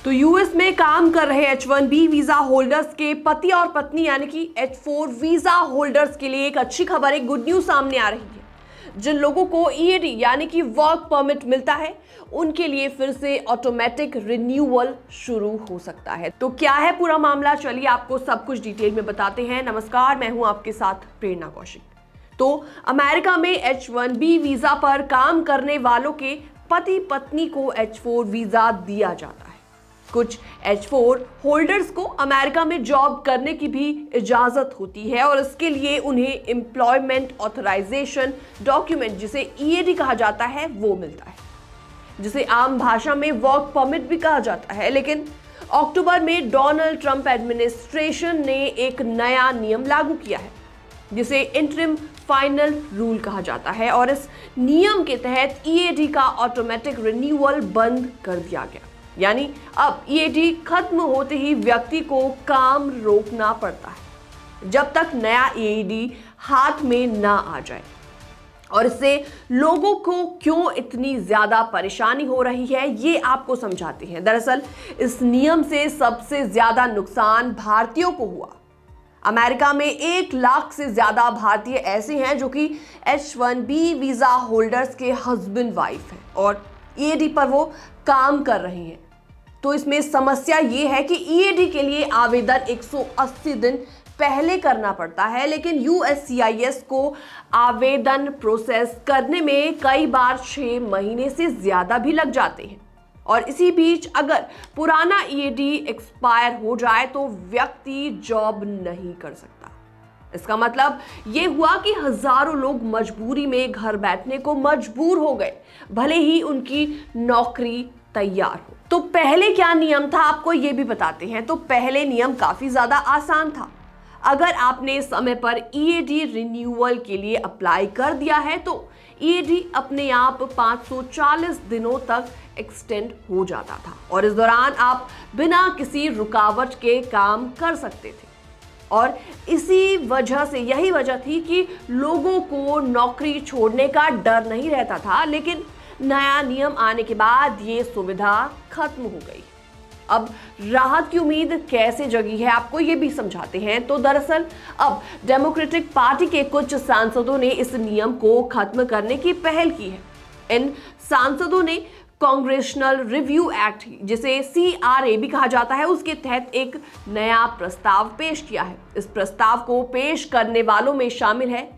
तो यूएस में काम कर रहे H1B वीजा होल्डर्स के पति और पत्नी यानी कि H4 वीजा होल्डर्स के लिए एक अच्छी खबर, एक गुड न्यूज सामने आ रही है। जिन लोगों को EAD यानी कि वर्क परमिट मिलता है, उनके लिए फिर से ऑटोमेटिक रिन्यूअल शुरू हो सकता है। तो क्या है पूरा मामला, चलिए आपको सब कुछ डिटेल में बताते हैं। नमस्कार, मैं हूं आपके साथ प्रेरणा कौशिक। तो अमेरिका में H1B वीजा पर काम करने वालों के पति पत्नी को H4 वीजा दिया जाता है। कुछ H4 होल्डर्स को अमेरिका में जॉब करने की भी इजाजत होती है और इसके लिए उन्हें एम्प्लॉयमेंट ऑथराइजेशन डॉक्यूमेंट, जिसे EAD कहा जाता है, वो मिलता है, जिसे आम भाषा में वर्क परमिट भी कहा जाता है। लेकिन अक्टूबर में डोनाल्ड ट्रंप एडमिनिस्ट्रेशन ने एक नया नियम लागू किया है, जिसे इंटरिम फाइनल रूल कहा जाता है, और इस नियम के तहत EAD का ऑटोमेटिक रिन्यूअल बंद कर दिया गया। यानी अब EAD खत्म होते ही व्यक्ति को काम रोकना पड़ता है जब तक नया EAD हाथ में ना आ जाए। और इससे लोगों को क्यों इतनी ज्यादा परेशानी हो रही है, ये आपको समझाते हैं। दरअसल इस नियम से सबसे ज्यादा नुकसान भारतीयों को हुआ। अमेरिका में 1 लाख से ज्यादा भारतीय ऐसे हैं जो कि H1B वीजा होल्डर्स के हस्बैंड वाइफ हैं और EAD पर वो काम कर रहे हैं। तो इसमें समस्या ये है कि EAD के लिए आवेदन 180 दिन पहले करना पड़ता है, लेकिन USCIS को आवेदन प्रोसेस करने में कई बार 6 महीने से ज्यादा भी लग जाते हैं। और इसी बीच अगर पुराना EAD एक्सपायर हो जाए तो व्यक्ति जॉब नहीं कर सकता। इसका मतलब ये हुआ कि हजारों लोग मजबूरी में घर बैठने को मजबूर हो गए, भले ही उनकी नौकरी तैयार हो। तो पहले क्या नियम था, आपको ये भी बताते हैं। तो पहले नियम काफी ज्यादा आसान था। अगर आपने समय पर EAD रिन्यूअल के लिए अप्लाई कर दिया है तो EAD अपने आप 540 दिनों तक एक्सटेंड हो जाता था और इस दौरान आप बिना किसी रुकावट के काम कर सकते थे। और इसी वजह से, यही वजह थी कि लोगों को नौकरी छोड़ने का डर नहीं रहता था। लेकिन नया नियम आने के बाद ये सुविधा खत्म हो गई। अब राहत की उम्मीद कैसे जगी है, आपको ये भी समझाते हैं। तो दरअसल अब डेमोक्रेटिक पार्टी के कुछ सांसदों ने इस नियम को खत्म करने की पहल की है। इन सांसदों ने कांग्रेशनल रिव्यू एक्ट, जिसे CRA भी कहा जाता है, उसके तहत एक नया प्रस्ताव पेश किया है। इस प्रस्ताव को पेश करने वालों में शामिल है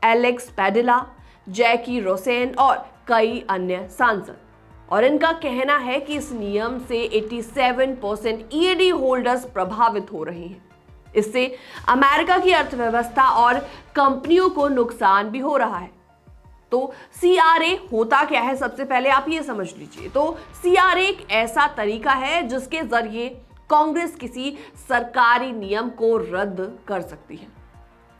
एलेक्स पैडेला, जैकी रोसेन और कई अन्य सांसद। और इनका कहना है कि इस नियम से 87% EAD होल्डर्स प्रभावित हो रहे हैं। इससे अमेरिका की अर्थव्यवस्था और कंपनियों को नुकसान भी हो रहा है। तो CRA होता क्या है, सबसे पहले आप ये समझ लीजिए। तो CRA एक ऐसा तरीका है जिसके जरिए कांग्रेस किसी सरकारी नियम को रद्द कर सकती है,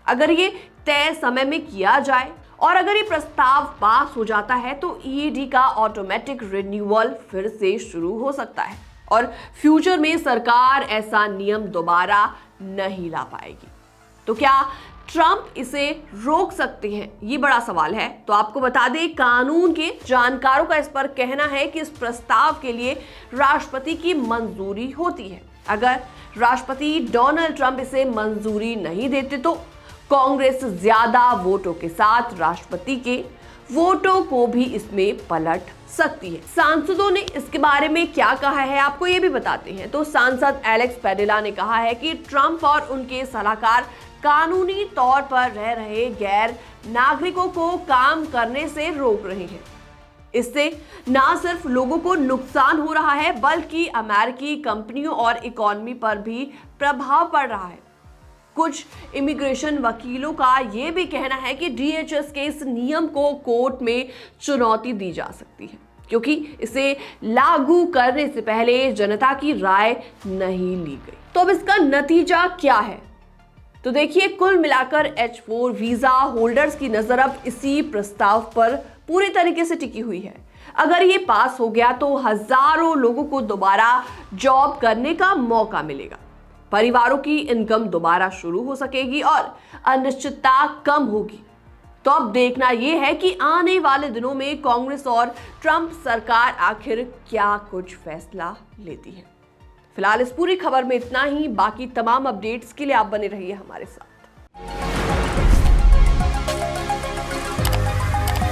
अगर ये तय समय में किया जाए। और अगर ये प्रस्ताव पास हो जाता है तो EAD का ऑटोमेटिक रिन्यूअल फिर से शुरू हो सकता है और फ्यूचर में सरकार ऐसा नियम दोबारा नहीं ला पाएगी। तो क्या ट्रंप इसे रोक सकते हैं, ये बड़ा सवाल है। तो आपको बता दें, कानून के जानकारों का इस पर कहना है कि इस प्रस्ताव के लिए राष्ट्रपति की मंजूरी होती है। अगर राष्ट्रपति डोनाल्ड ट्रंप इसे मंजूरी नहीं देते तो कांग्रेस ज्यादा वोटों के साथ राष्ट्रपति के वोटों को भी इसमें पलट सकती है। सांसदों ने इसके बारे में क्या कहा है, आपको ये भी बताते हैं। तो सांसद एलेक्स पैडेला ने कहा है कि ट्रंप और उनके सलाहकार कानूनी तौर पर रह रहे गैर नागरिकों को काम करने से रोक रहे हैं। इससे ना सिर्फ लोगों को नुकसान हो रहा है, बल्कि अमेरिकी कंपनियों और इकोनॉमी पर भी प्रभाव पड़ रहा है। कुछ इमिग्रेशन वकीलों का यह भी कहना है कि DHS के इस नियम को कोर्ट में चुनौती दी जा सकती है, क्योंकि इसे लागू करने से पहले जनता की राय नहीं ली गई। तो अब इसका नतीजा क्या है? तो देखिए, कुल मिलाकर H4 वीजा होल्डर्स की नजर अब इसी प्रस्ताव पर पूरी तरीके से टिकी हुई है। अगर ये पास हो गया तो हजारों लोगों को दोबारा जॉब करने का मौका मिलेगा, परिवारों की इनकम दोबारा शुरू हो सकेगी और अनिश्चितता कम होगी। तो अब देखना यह है कि आने वाले दिनों में कांग्रेस और ट्रंप सरकार आखिर क्या कुछ फैसला लेती है। फिलहाल इस पूरी खबर में इतना ही। बाकी तमाम अपडेट्स के लिए आप बने रहिए हमारे साथ।